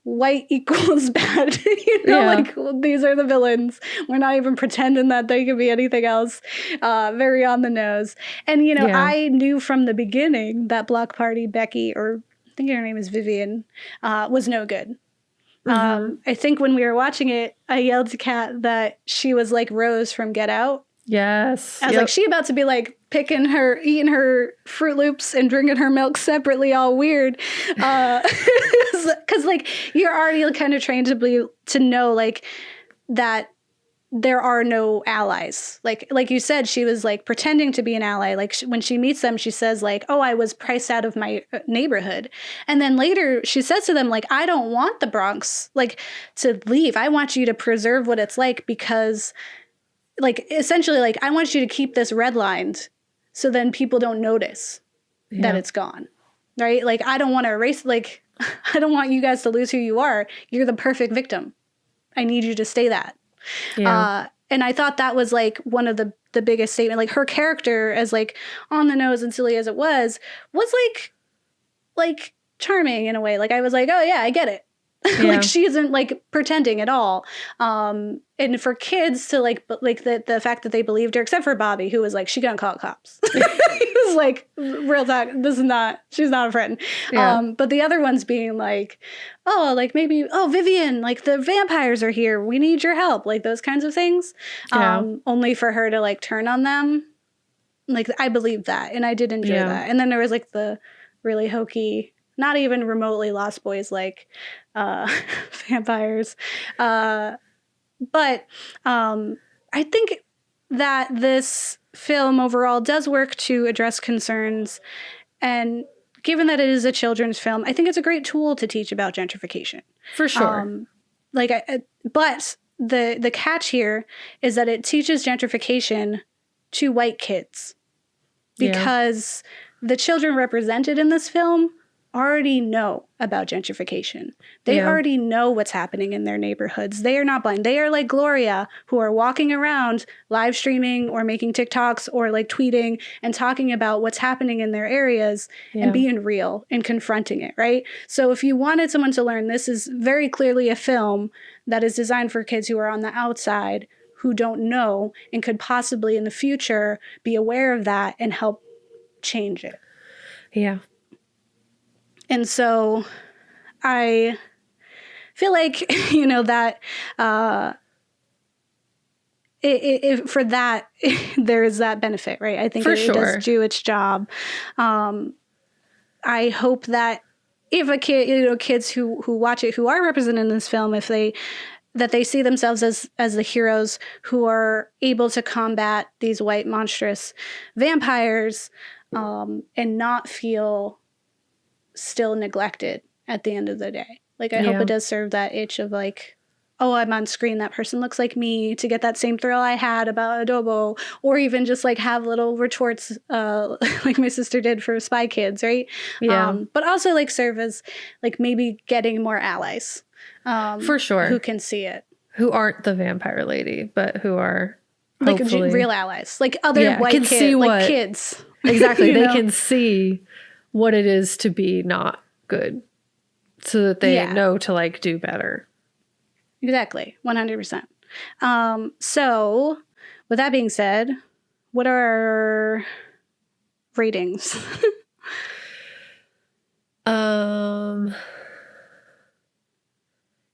white equals bad, these are the villains. We're not even pretending that they could be anything else. Very on the nose. And, I knew from the beginning that Block Party Becky, or I think her name is Vivian, was no good. I think when we were watching it, I yelled to Kat that she was like Rose from Get Out. Yes. I was she about to be eating her Fruit Loops and drinking her milk separately, all weird. Because you're already kind of trained to know that there are no allies. Like you said, she was pretending to be an ally. When she meets them, she says oh, I was priced out of my neighborhood. And then later she says to them I don't want the Bronx to leave. I want you to preserve what it's like because essentially, I want you to keep this redlined so then people don't notice that it's gone, right? I don't want to erase, I don't want you guys to lose who you are. You're the perfect victim. I need you to stay that. Yeah. And I thought that was like one of the biggest statement. Like her character, as like on the nose and silly as it was like charming in a way. Like I was like, oh yeah, I get it. Yeah. Like she isn't like pretending at all. And for kids to like the fact that they believed her, except for Bobby, who was like, she gonna call cops. He was like, real talk, she's not a friend. Yeah. But the other ones being like, oh, like maybe, oh, Vivian, like the vampires are here, we need your help, like those kinds of things. Yeah. Only for her to like turn on them. Like I believed that, and I did enjoy that. And then there was like the really hokey, not even remotely Lost Boys like vampires. But I think that this film overall does work to address concerns. And given that it is a children's film, I think it's a great tool to teach about gentrification. For sure. But the catch here is that it teaches gentrification to white kids. Because the children represented in this film already know about gentrification. They already know what's happening in their neighborhoods. They are not blind. They are like Gloria, who are walking around live streaming or making TikToks or like tweeting and talking about what's happening in their areas and being real and confronting it, right? So if you wanted someone to learn, this is very clearly a film that is designed for kids who are on the outside, who don't know and could possibly in the future be aware of that and help change it. Yeah. And so I feel like, you know, that for that, there is that benefit, right? I think it does do its job. I hope that if a kid, you know, kids who watch it, who are represented in this film, if they see themselves as the heroes who are able to combat these white monstrous vampires, and not feel still neglected at the end of the day. Like, I hope it does serve that itch of like, oh, I'm on screen, that person looks like me, to get that same thrill I had about Adobo, or even just like have little retorts like my sister did for Spy Kids, right? But also like serve as like maybe getting more allies. For sure. Who can see it. Who aren't the vampire lady, but who are like real allies. Like other white kids, like kids. Exactly. They can see what it is to be not good, so that they know to like do better. Exactly. 100%. So with that being said, what are our ratings?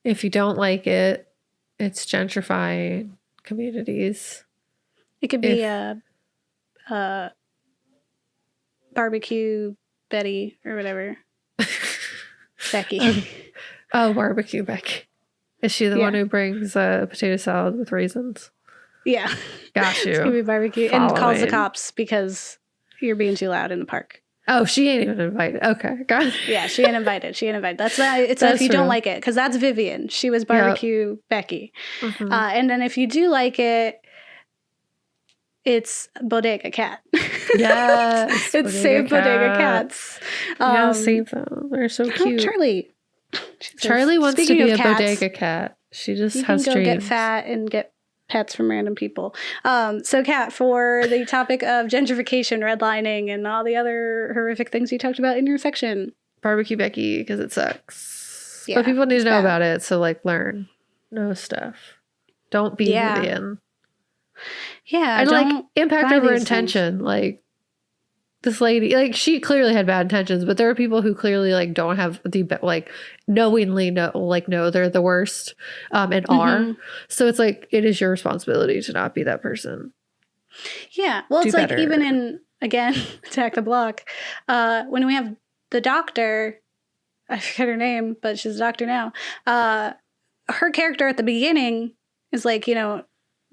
If you don't like it, it's gentrifying communities. It could be barbecue Betty or whatever. Becky. Oh, barbecue Becky. Is she the one who brings potato salad with raisins? Yeah. Got you. It's gonna be barbecue and calls the cops because you're being too loud in the park. Oh, she ain't even invited. Okay, got it. Yeah, she ain't invited. That's that. It's if you don't like it, because that's Vivian. She was barbecue Becky. Mm-hmm. And then if you do like it, it's Bodega Cat. Yes, it's Save Bodega Cats. Save them. They're so cute. Charlie wants to be a bodega cat. She just has dreams. Get fat and get pets from random people. So Kat, for the topic of gentrification, redlining, and all the other horrific things you talked about in your section. Barbecue Becky, because it sucks. But people need to know about it, so like learn. Know stuff. Don't be Vivian. Yeah. And like impact over intention. Things. Like this lady, like she clearly had bad intentions, but there are people who clearly like don't have the like knowingly know they're the worst and are. So it's like it is your responsibility to not be that person. Yeah. Well, it's like even in again Attack the Block, when we have the doctor, I forget her name, but she's a doctor now. Her character at the beginning is like, you know,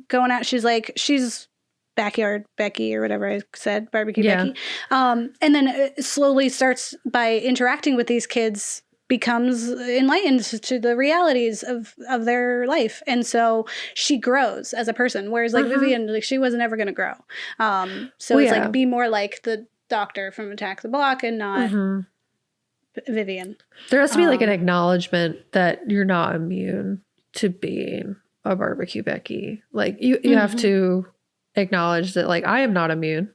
going out. She's backyard Becky or whatever I said, barbecue Becky. And then it slowly starts by interacting with these kids, becomes enlightened to the realities of their life. And so she grows as a person. Whereas like Vivian, like she wasn't ever going to grow. So it's like, be more like the doctor from Attack the Block and not Vivian. There has to be like an acknowledgement that you're not immune to being a barbecue Becky. Like you have to acknowledge that like I am not immune.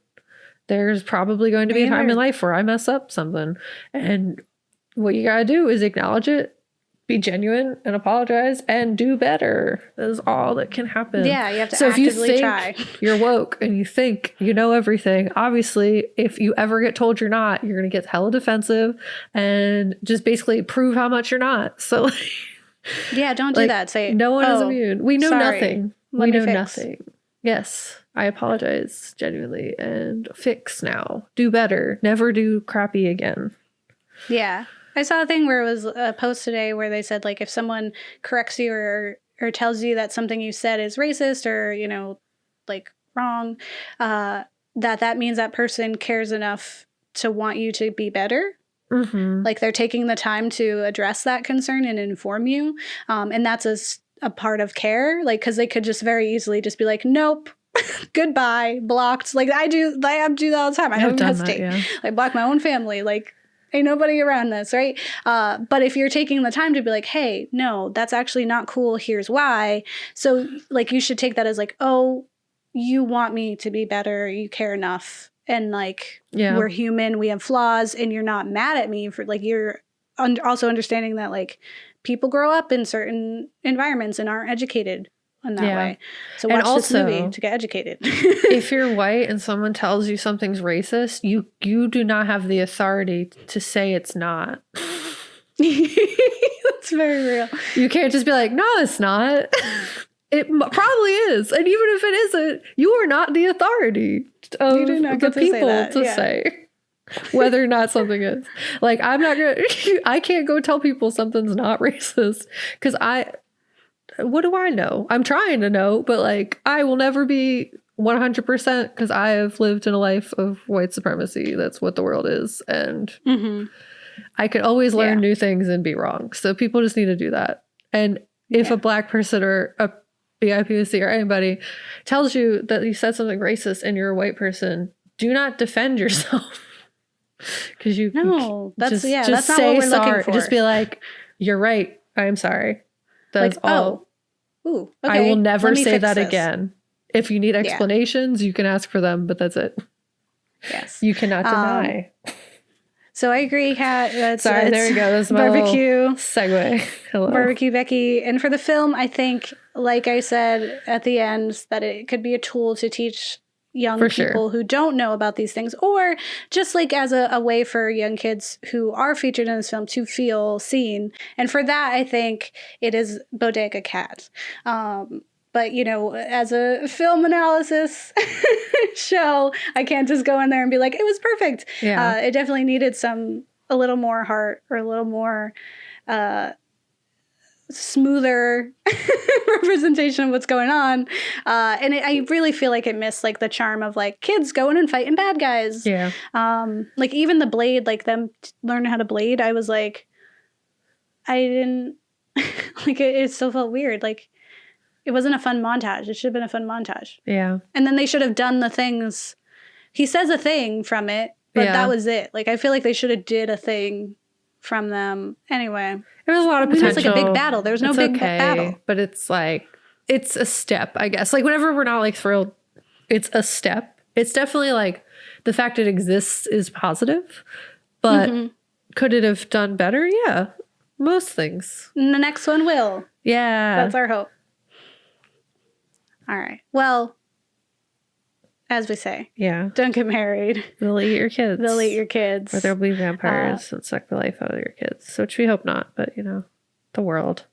There's probably going to be a time in life where I mess up something. And what you gotta do is acknowledge it, be genuine and apologize and do better. That is all that can happen. Yeah, you have to actively try. You're woke and you think you know everything. Obviously, if you ever get told you're not, you're gonna get hella defensive and just basically prove how much you're not. So yeah, don't do that. Say no one is immune. We know nothing. We know nothing. Yes. I apologize genuinely and fix now. Do better. Never do crappy again. Yeah. I saw a thing where it was a post today where they said, like, if someone corrects you or tells you that something you said is racist or, you know, like wrong, that means that person cares enough to want you to be better. Mm-hmm. Like they're taking the time to address that concern and inform you. And that's a part of care, like, because they could just very easily just be like, nope. Goodbye, blocked. Like I do that all the time. I don't hesitate. That, yeah. I block my own family. Like ain't nobody around this, right? But if you're taking the time to be like, hey, no, that's actually not cool. Here's why. So like you should take that as like, oh, you want me to be better. You care enough, and like we're human. We have flaws, and you're not mad at me for like you're also understanding that like people grow up in certain environments and aren't educated in that way. So watch this movie to get educated. If you're white and someone tells you something's racist, you do not have the authority to say it's not. That's very real. You can't just be like, no, it's not. It probably is. And even if it isn't, you are not the authority of the people to say whether or not something is. Like, I'm not going to, I can't go tell people something's not racist because what do I know? I'm trying to know, but like I will never be 100% because I have lived in a life of white supremacy. That's what the world is. And I could always learn new things and be wrong. So people just need to do that. And if a black person or a BIPOC or anybody tells you that you said something racist and you're a white person, do not defend yourself. Because that's not what we're looking for. Just be like, you're right. I'm sorry. That's like, all. Okay, I will never say that again. If you need explanations, you can ask for them, but that's it. Yes. You cannot deny. So I agree, Kat. Sorry, there we go. That's my barbecue segue. Hello. Barbecue Becky. And for the film, I think, like I said at the end, that it could be a tool to teach young people who don't know about these things, or just like as a way for young kids who are featured in this film to feel seen. And for that, I think it is Bodega Cat. But, you know, as a film analysis show, I can't just go in there and be like, it was perfect. Yeah. It definitely needed a little more heart or a little more smoother representation of what's going on. And I really feel like it missed like the charm of like kids going and fighting bad guys. Yeah. Like even the blade, like them learning how to blade, I was like, I didn't like it still felt weird. Like it wasn't a fun montage. It should have been a fun montage. Yeah. And then they should have done the things. He says a thing from it, but that was it. Like I feel like they should have did a thing from them. Anyway. There was a lot of potential. It was like a big battle. There was no big battle. But it's like, it's a step, I guess. Like whenever we're not like thrilled, it's a step. It's definitely like the fact it exists is positive. But could it have done better? Yeah. Most things. And the next one will. Yeah. That's our hope. All right. Well, as we say. Yeah. Don't get married. They'll eat your kids. They'll eat your kids. Or there'll be vampires and suck the life out of your kids. Which we hope not, but you know, the world.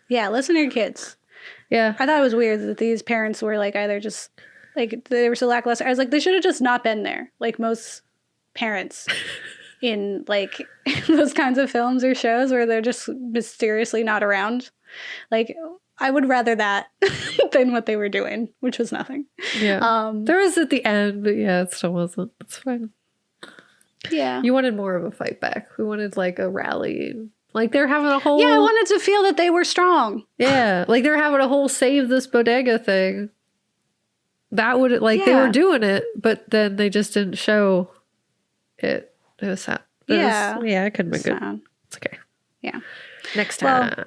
Yeah, listen to your kids. Yeah. I thought it was weird that these parents were like either just like they were so lackluster. I was like, they should have just not been there. Like most parents in like those kinds of films or shows where they're just mysteriously not around. Like I would rather that than what they were doing, which was nothing. Yeah. There was at the end, but yeah, it still wasn't. It's fine. Yeah. You wanted more of a fight back. We wanted like a rally. Like they're having a whole... Yeah, I wanted to feel that they were strong. Yeah. Like they're having a whole save this bodega thing. That would, like, they were doing it, but then they just didn't show it. It was sad. It could have been good. It's okay. Yeah. Next time.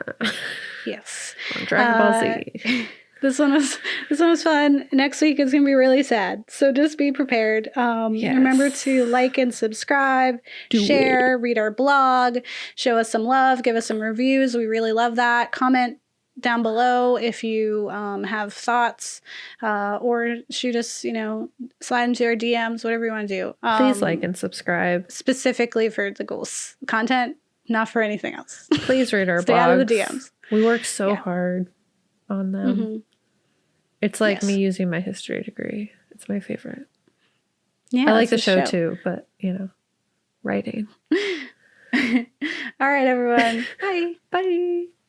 Yes. on Dragon Ball Z. This one was fun. Next week is gonna be really sad, so just be prepared. Yes. Remember to like and subscribe, share, read our blog, show us some love, give us some reviews. We really love that. Comment down below if you have thoughts, or shoot us, slide into our DMs, whatever you want to do. Please like and subscribe. Specifically for the Ghouls content, not for anything else. Please read our blogs. Stay out of the DMs. We work so hard on them. Mm-hmm. It's like me using my history degree. It's my favorite. Yeah, I like the show too, but writing. All right, everyone. Bye. Bye.